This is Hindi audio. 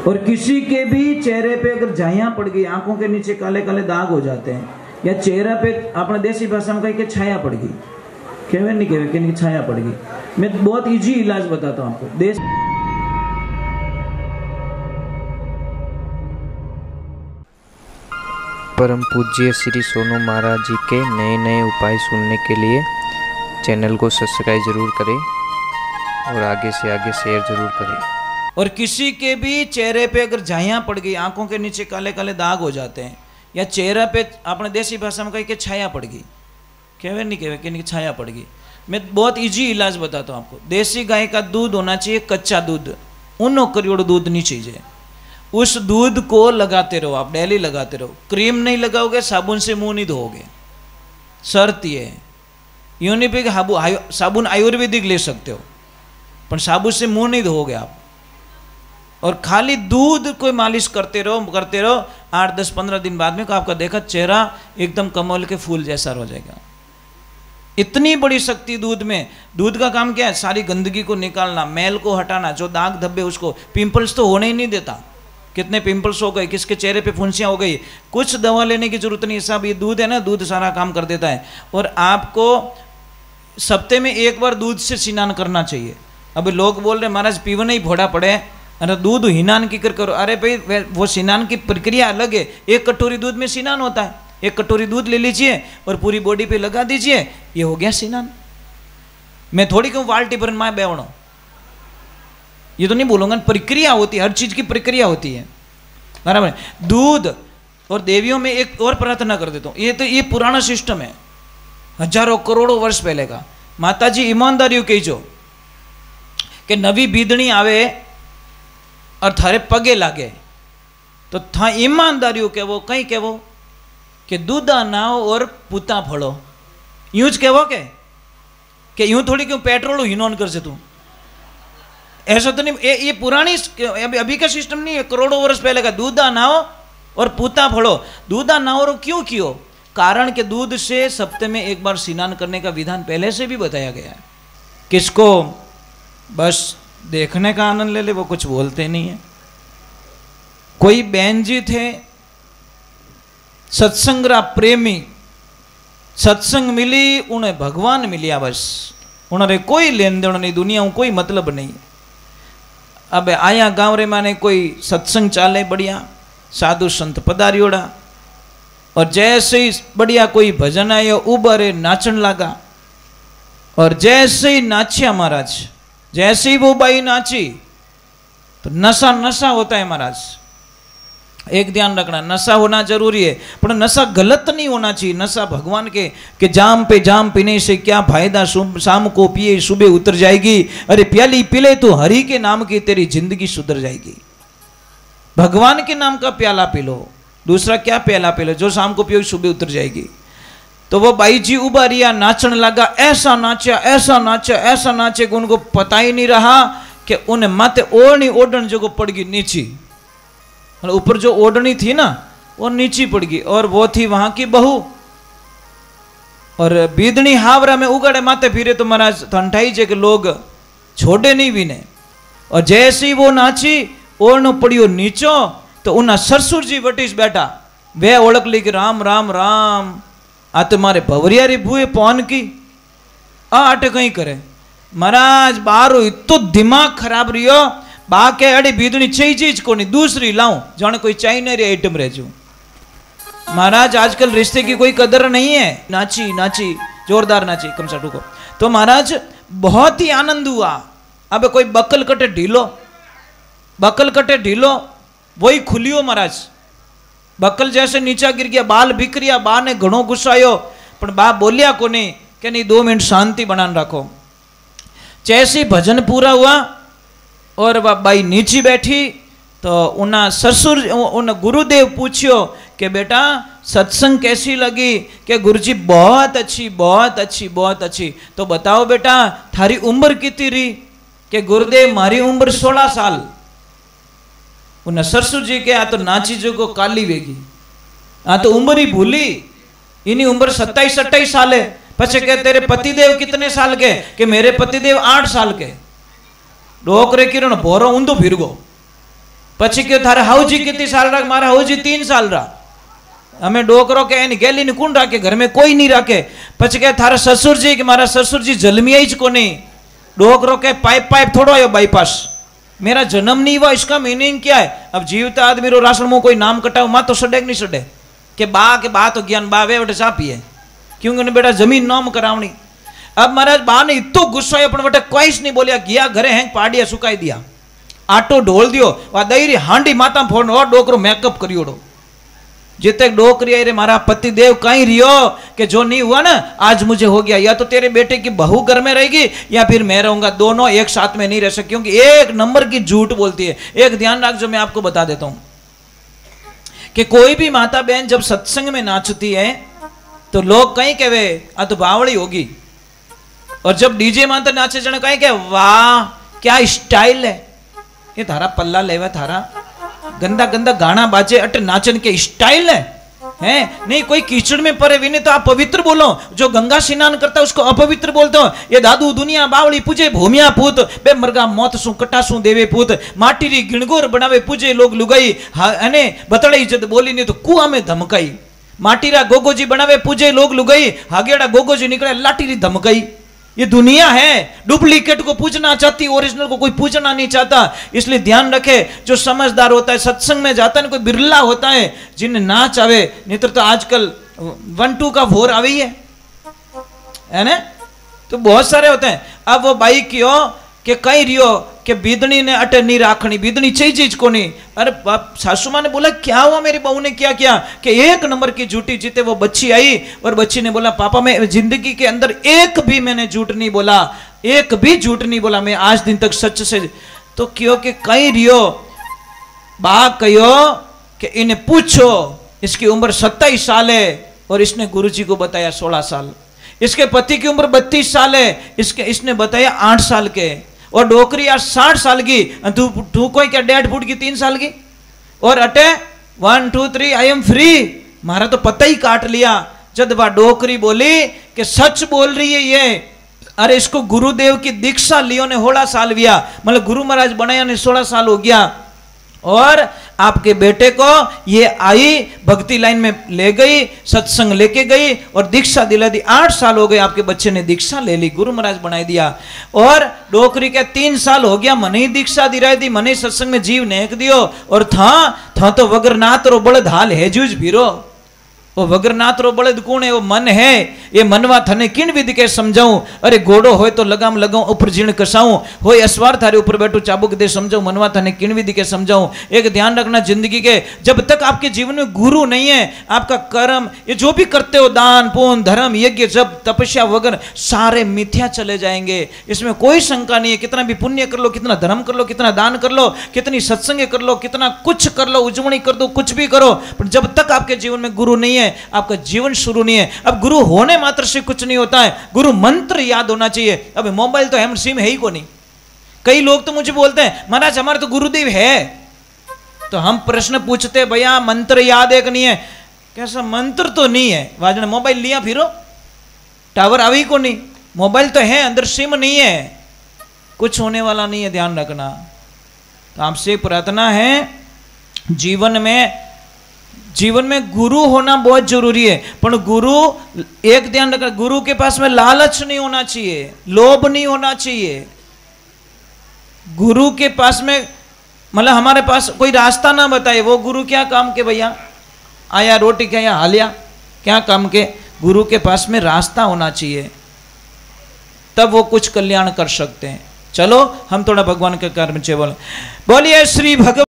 और किसी के भी चेहरे पे अगर झाइयां पड़ गई, आंखों के नीचे काले काले दाग हो जाते हैं, या चेहरा पे अपने देसी भाषा में कहीं के छाया पड़ गई, कहवे नहीं कहवे कि छाया पड़ गई। मैं बहुत इजी इलाज बताता हूँ आपको। देश परम पूज्य श्री सोनू महाराज जी के नए नए उपाय सुनने के लिए चैनल को सब्सक्राइब जरूर करें और आगे से आगे शेयर जरूर करें। और किसी के भी चेहरे पे अगर झाइयां पड़ गई, आंखों के नीचे काले काले दाग हो जाते हैं, या चेहरा पे अपने देसी भाषा में कहीं के छाया पड़ गई, कहवे नहीं कहवे कि छाया पड़ गई। मैं बहुत इजी इलाज बताता हूँ आपको। देसी गाय का दूध होना चाहिए, कच्चा दूध, 1 करोड़ दूध नहीं चाहिए। उस दूध को लगाते रहो, आप डेली लगाते रहो। क्रीम नहीं लगाओगे, साबुन से मुंह नहीं धोओगे, शर्त ये है। यूनिपिक साबुन आयुर्वेदिक ले सकते हो, पर साबुन से मुंह नहीं धोओगे आप। और खाली दूध को मालिश करते रहो 8, 10, 15 दिन बाद में को आपका देखा चेहरा एकदम कमल के फूल जैसा हो जाएगा। इतनी बड़ी शक्ति दूध में। दूध का काम क्या है? सारी गंदगी को निकालना, मैल को हटाना, जो दाग धब्बे उसको। पिंपल्स तो होने ही नहीं देता। कितने पिंपल्स हो गए, किसके चेहरे पे फुंसियां हो गई, कुछ दवा लेने की जरूरत नहीं। सब ये दूध है ना, दूध सारा काम कर देता है। और आपको सप्ते में 1 बार दूध से स्नान करना चाहिए। अब लोग बोल रहे महाराज पीवने ही भोड़ा पड़े, अरे दूध हिनान की करो। अरे भाई वो स्नान की प्रक्रिया अलग है। 1 कटोरी दूध में स्नान होता है। 1 कटोरी दूध ले लीजिए और पूरी बॉडी पे लगा दीजिए, ये हो गया स्नान। मैं थोड़ी कहूँ बाल्टी भर माँ बेवड़ो, ये तो नहीं बोलूँगा। प्रक्रिया होती है, हर चीज़ की प्रक्रिया होती है, बराबर। दूध और देवियों में एक और प्रार्थना कर देता हूँ। ये पुराना सिस्टम है, हजारों करोड़ों वर्ष पहले का। माता जी ईमानदारी कहीजो कि नवी बीदणी आवे और थारे पगे लागे तो था ईमानदारी कहवो, कहीं कहवो कि दूधा नाव और पूता फड़ो। यूं ज कहवो कि यूं थोड़ी क्यों पेट्रोल हिनोन कर से तू, ऐसा तो नहीं। ये पुरानी अभी का सिस्टम नहीं है, करोड़ों वर्ष पहले का। दूधा नाव और पूता फड़ो। दूधा नाव और क्यों कियो? कारण के दूध से सप्ताह में 1 बार स्नान करने का विधान पहले से भी बताया गया है। किसको बस देखने का आनंद ले ले, वो कुछ बोलते नहीं है। कोई बहन जी थे सत्संगरा प्रेमी, सत्संग मिली उन्हें भगवान मिलिया, बस उन्होंने कोई लेन देन नहीं, दुनिया में कोई मतलब नहीं। अब आया गाँव रे माने कोई सत्संग चाले बढ़िया, साधु संत पधारियोड़ा, और जैसे ही बढ़िया कोई भजन आयो उबरे नाचन लगा। और जैसे ही नाचिया महाराज, जैसे ही वो बाई नाची तो नशा नशा होता है महाराज। एक ध्यान रखना, नशा होना जरूरी है, पर नशा गलत नहीं होना चाहिए। नशा भगवान के कि जाम पे जाम पीने से क्या फायदा, शाम को पिए सुबह उतर जाएगी। अरे प्याली पीले तो हरि के नाम की तेरी जिंदगी सुधर जाएगी। भगवान के नाम का प्याला पी लो, दूसरा क्या प्याला पी लो, जो शाम को पियो सुबह उतर जाएगी। तो वो बाई जी उबारिया नाचन लगा, ऐसा नाचा ऐसा नाचा ऐसा नाचे कि उनको पता ही नहीं रहा कि उन्हें माथे ओढ़नी ओढ़न जो पड़ गई नीची, और ऊपर जो ओढ़नी थी ना वो नीची पड़ गई। और वो थी वहां की बहू, और बीदनी हावरा में उगड़े माथे फिरे तो महाराज ठंडाई जे के लोग छोड़े नहीं बीने। और जैसे ही वो नाची ओढ़नो पड़ियो नीचो तो उन्हें ससुर जी वटीस बैठा, वे ओळख ली कि राम राम राम, आ तो मारे भवरियारी भूए पौन की आटे कहीं करे। महाराज बारो इतो दिमाग खराब रियो, बाके अड़ी बीदनी चई चीज को नहीं, दूसरी लाऊं जाने कोई चाइनरी आइटम रह जू। महाराज आजकल रिश्ते की कोई कदर नहीं है। नाची नाची जोरदार नाची कम साटू को। तो महाराज बहुत ही आनंद हुआ। अब कोई बकल कटे ढीलो, बकल कटे ढीलो वही खुलियो महाराज। बकल जैसे नीचा गिर गया, बाल बिखरिया। बा ने घणो गुस्सायो, पर बा बोलिया को नहीं कि नहीं 2 मिनट शांति बनान रखो। जैसे भजन पूरा हुआ और वह बाई नीची बैठी तो उन्हें ससुर उन गुरुदेव पूछियो कि बेटा सत्संग कैसी लगी? कि गुरुजी बहुत अच्छी बहुत अच्छी बहुत अच्छी। तो बताओ बेटा थारी उम्र कितनी रही? कि गुरुदेव मारी उम्र 16 साल। उन्हें ससुर जी के आ तो नाची जो को काली वेगी, आ तो उम्र ही भूली, इन्हीं उम्र 27-28 साल है। पछे के तेरे पतिदेव कितने साल के? कि मेरे पतिदेव 8 साल के। डोकरे किरण भोरो ऊंधो फिर गो। પછી કે થારે હાઉજી कितनी साल रहा? मारा हाउजी 3 साल रहा। हमें डोकरो के एनी गेली ने कौन राखे? घर में कोई नहीं राखे। પછી કે थारा ससुर जी, कि मारा ससुर जी जन्मिया ही को नहीं। डोकरो के पाइप पाइप थोड़ो आयो बाईपास, मेरा जन्म नहीं हुआ, इसका मीनिंग क्या है? अब जीवता आदमी रो राशन में कोई नाम कटाओ, माँ तो सड़े नहीं सड़े के बा तो ज्ञान बा वे बटे चापी है, क्योंकि उन्हें बेटा जमीन नाम करावनी। अब महाराज बा ने इतो गुस्सा अपन बटे कोई नहीं बोलिया, गया घरे हैंग पाडिया सुकाई दिया, आटो ढोल दियो, वा दईरी हांडी माता फोन और डोकरो मेकअप करियोड़ो। जिते डोकरी आई रे मारा पति देव कहीं रियो कि जो नहीं हुआ ना आज मुझे हो गया, या तो तेरे बेटे की बहू घर में रहेगी या फिर मैं रहूंगा, दोनों एक साथ में नहीं रह सकते, क्योंकि एक नंबर की झूठ बोलती है। एक ध्यान रख, जो मैं आपको बता देता हूं कि कोई भी माता बहन जब सत्संग में नाचती है तो लोग कहीं कहवे आ तो बावड़ी होगी, और जब डीजे माता नाचे जने कहीं कहे वाह क्या स्टाइल है, ये थारा पल्ला लेवा, थारा गंदा गंदा गाना बाजे अट नाचन के स्टाइल है नहीं। कोई कीचड़ में पड़े भी नहीं तो आप पवित्र बोलो, जो गंगा स्नान करता है उसको अपवित्र बोलते हो। ये दादू दुनिया बावड़ी पूजे भूमिया पूत, बे मरगा मौत सु कटा सु देवे पूत, माटी री गिणगोर बनावे पूजे लोग लुगाई, अने बतड़े इज्जत बोली नहीं तो कुआ में धमकाई, माटी रा गोगोजी बनावे पूजे लोग लुगाई, हागेड़ा गोगोजी निकले लाठी री धमकाई। ये दुनिया है, डुप्लीकेट को पूजना चाहती, ओरिजिनल को कोई पूजना नहीं चाहता। इसलिए ध्यान रखे, जो समझदार होता है सत्संग में जाता है, कोई बिरला होता है जिन्हें नाच आवे, नहीं तो आजकल 1-2 का भोर आवे ही है ना, तो बहुत सारे होते हैं। अब वो बाई क्यों कि कहीं रियो कि बीदनी ने अटे नहीं राखनी, बीदनी चाहिए चीज को नहीं। अरे सासू माँ ने बोला क्या हुआ, मेरी बहू ने क्या किया कि 1 नंबर की झूठी जीते। वो बच्ची आई और बच्ची ने बोला पापा मैं जिंदगी के अंदर एक भी मैंने झूठ नहीं बोला, एक भी झूठ नहीं बोला, मैं आज दिन तक सच से। तो क्यों कि कहीं रियो बा कहो कि इन्हें पूछो, इसकी उम्र 27 साल है और इसने गुरुजी को बताया 16 साल, इसके पति की उम्र 32 साल है, इसने बताया 8 साल के, और डोकरी आज 60 साल की, तू कोई क्या 1.5 फुट की 3 साल की, और अटे 1 2 3 आई एम फ्री, मारा तो पता ही काट लिया। जब वह डोकरी बोली कि सच बोल रही है ये, अरे इसको गुरुदेव की दीक्षा लियो ने 16 साल हुआ, मतलब गुरु महाराज बनाया ने 16 साल हो गया, और आपके बेटे को ये आई भक्ति लाइन में ले गई, सत्संग लेके गई और दीक्षा दिला दी। 8 साल हो गए आपके बच्चे ने दीक्षा ले ली, गुरु महाराज बना दिया। और डोकरी के 3 साल हो गया, मने ही दीक्षा दिलाई दी, मने सत्संग में जीव नेक दियो, और था तो वगरनाथ रो बड़द हाल है जूझ भीरो। वो वगरनाथ रो बड़द कौन है? वो मन है। ये मनवा थने किन विधि के समझाऊं, अरे घोड़ो होय तो लगाम लगाऊं ऊपर जीण कसाऊं, होय अस्वार थारे ऊपर बैठो चाबुक दे समझाऊं, मनवा थने किन विधि के समझाऊं। एक ध्यान रखना जिंदगी के, जब तक आपके जीवन में गुरु नहीं है, आपका कर्म ये जो भी करते हो, दान पुण्य धर्म यज्ञ जब तपस्या वगैरह सारे मिथ्या चले जाएंगे, इसमें कोई शंका नहीं है। कितना भी पुण्य कर लो, कितना धर्म कर लो, कितना दान कर लो, कितनी सत्संग कर लो, कितना कुछ कर लो, उजवणी कर दो, कुछ भी करो, पर जब तक आपके जीवन में गुरु नहीं है आपका जीवन शुरू नहीं है। अब गुरु होने मात्र से कुछ नहीं होता है, गुरु मंत्र याद होना चाहिए। अब मोबाइल तो हम सिम है ही को नहीं। कई लोग तो मुझे बोलते हैं महाराज हमारे तो गुरुदेव है, तो हम प्रश्न पूछते भैया मंत्र याद है कि नहीं है? कैसा मंत्र तो नहीं है, वाजने मोबाइल लिया फिरो टावर आवी को नहीं, मोबाइल तो है अंदर सिम नहीं है, कुछ होने वाला नहीं है, ध्यान रखना। तो आपसे प्रार्थना है जीवन में गुरु होना बहुत जरूरी है, पर गुरु एक ध्यान रखना, गुरु के पास में लालच नहीं होना चाहिए, लोभ नहीं होना चाहिए। गुरु के पास में मतलब हमारे पास कोई रास्ता ना बताए, वो गुरु क्या काम के भैया, आया रोटी क्या हालिया क्या काम के? गुरु के पास में रास्ता होना चाहिए, तब वो कुछ कल्याण कर सकते हैं। चलो हम थोड़ा भगवान के कर्म बोलिए श्री भगवान।